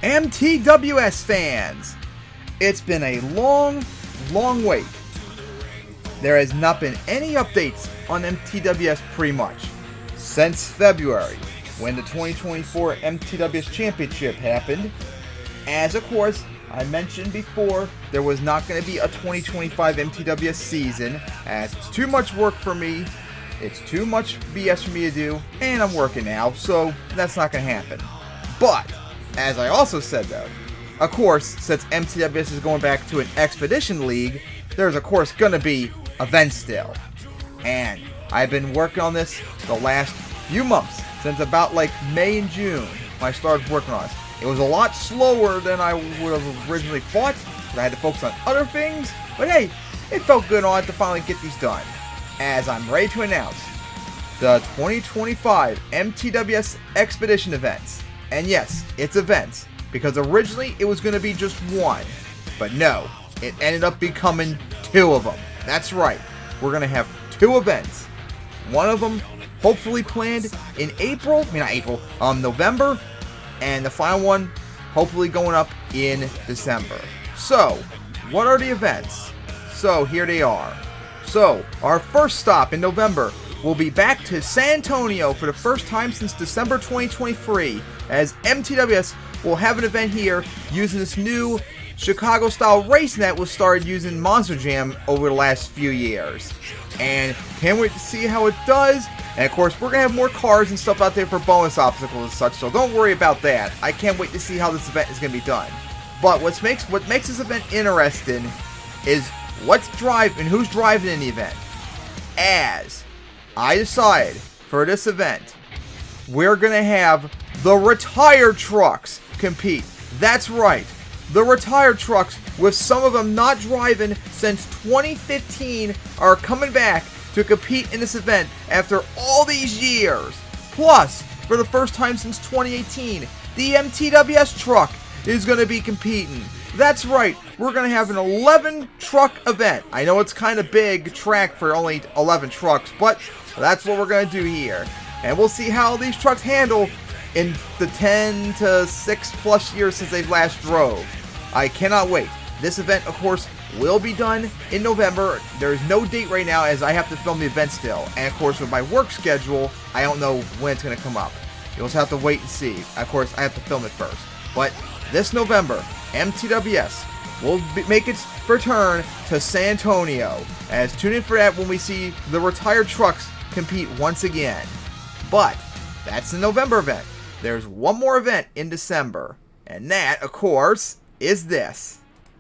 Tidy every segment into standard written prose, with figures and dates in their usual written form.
MTWS fans, it's been a long wait. There has not been any updates on MTWS pretty much since February, when the 2024 MTWS Championship happened. As of course, I mentioned before, there was not going to be a 2025 MTWS season, as it's too much work for me, it's too much BS for me to do, and I'm working now, so that's not going to happen. But, as I also said though, of course, since MTWS is going back to an Expedition League, there's of course going to be events still. And I've been working on this the last few months, since about like May and June when I started working on this. It was a lot slower than I would have originally thought, because I had to focus on other things, but hey, it felt good on it to finally get these done. As I'm ready to announce the 2025 MTWS Expedition events. And yes, it's events, because originally it was going to be just one, but no, it ended up becoming two of them. That's right, we're going to have two events. One of them hopefully planned in November, and the final one hopefully going up in December. So, what are the events? So, here they are. So, our first stop in November will be back to San Antonio for the first time since December 2023, as MTWS will have an event here using this new Chicago-style racing that was started using Monster Jam over the last few years. And can't wait to see how it does. And of course, we're going to have more cars and stuff out there for bonus obstacles and such, so don't worry about that. I can't wait to see how this event is going to be done. But what makes this event interesting is who's driving in the event. As I decided for this event, we're going to have the retired trucks compete. That's right, the retired trucks, with some of them not driving since 2015, are coming back to compete in this event after all these years. Plus, for the first time since 2018, the MTWS truck is going to be competing. That's right, we're going to have an 11 truck event. I know it's kind of big track for only 11 trucks, but that's what we're going to do here. And we'll see how these trucks handle in the 10 to 6 plus years since they last drove. I cannot wait. This event, of course, will be done in November. There is no date right now, as I have to film the event still. And of course, with my work schedule, I don't know when it's going to come up. You'll just have to wait and see. Of course, I have to film it first. But this November, MTWS will make its return to San Antonio. As tune in for that when we see the retired trucks compete once again. But that's the November event. There's one more event in December. And that, of course, is this.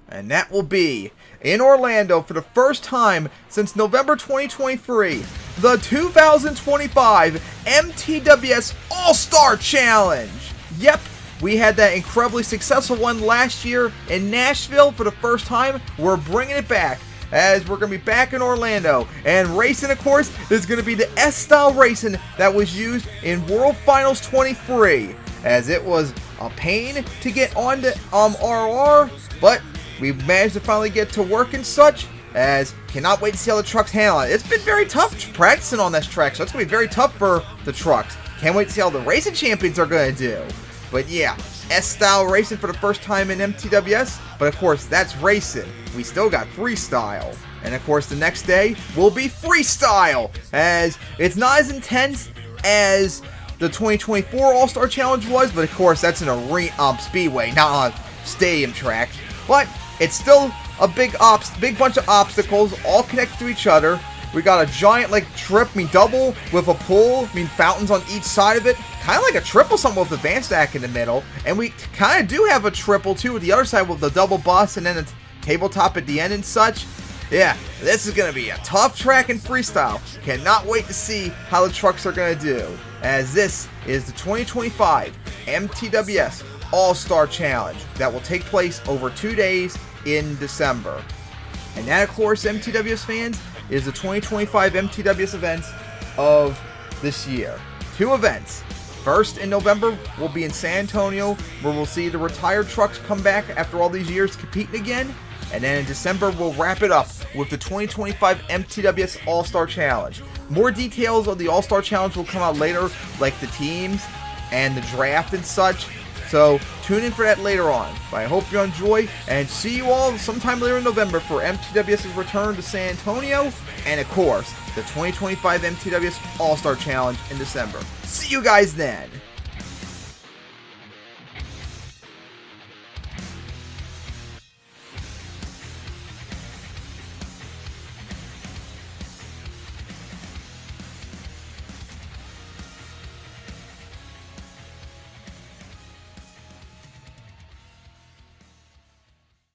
And that will be in Orlando for the first time since November 2023, the 2025 MTWS All-Star Challenge. Yep, we had that incredibly successful one last year in Nashville for the first time. We're bringing it back, as we're going to be back in Orlando. And racing, of course, is going to be the S-style racing that was used in World Finals 23, as it was a pain to get onto RR, but we managed to finally get to work and such, as cannot wait to see how the trucks handle it. It's been very tough practicing on this track, so it's going to be very tough for the trucks. Can't wait to see how the racing champions are going to do. But yeah, S-style racing for the first time in MTWS, but of course that's racing. We still got freestyle. And of course the next day will be freestyle, as it's not as intense as the 2024 All-Star Challenge was, but of course that's an arena speedway, not a stadium track. But it's still a big bunch of obstacles all connected to each other. We got a giant double with a pool, fountains on each side of it. Kind of like a triple, something with the van stack in the middle. And we kind of do have a triple too with the other side with the double bus and then a tabletop at the end and such. Yeah, this is going to be a tough track in freestyle. Cannot wait to see how the trucks are going to do, as this is the 2025 MTWS All-Star Challenge that will take place over 2 days in December. And that, of course, MTWS fans, is the 2025 MTWS events of this year. 2 events. First in November will be in San Antonio, where we'll see the retired trucks come back after all these years competing again. And then in December, we'll wrap it up with the 2025 MTWS All-Star Challenge. More details of the All-Star Challenge will come out later, like the teams and the draft and such. So tune in for that later on. But I hope you enjoy, and see you all sometime later in November for MTWS's return to San Antonio, and of course, the 2025 MTWS All-Star Challenge in December. See you guys then!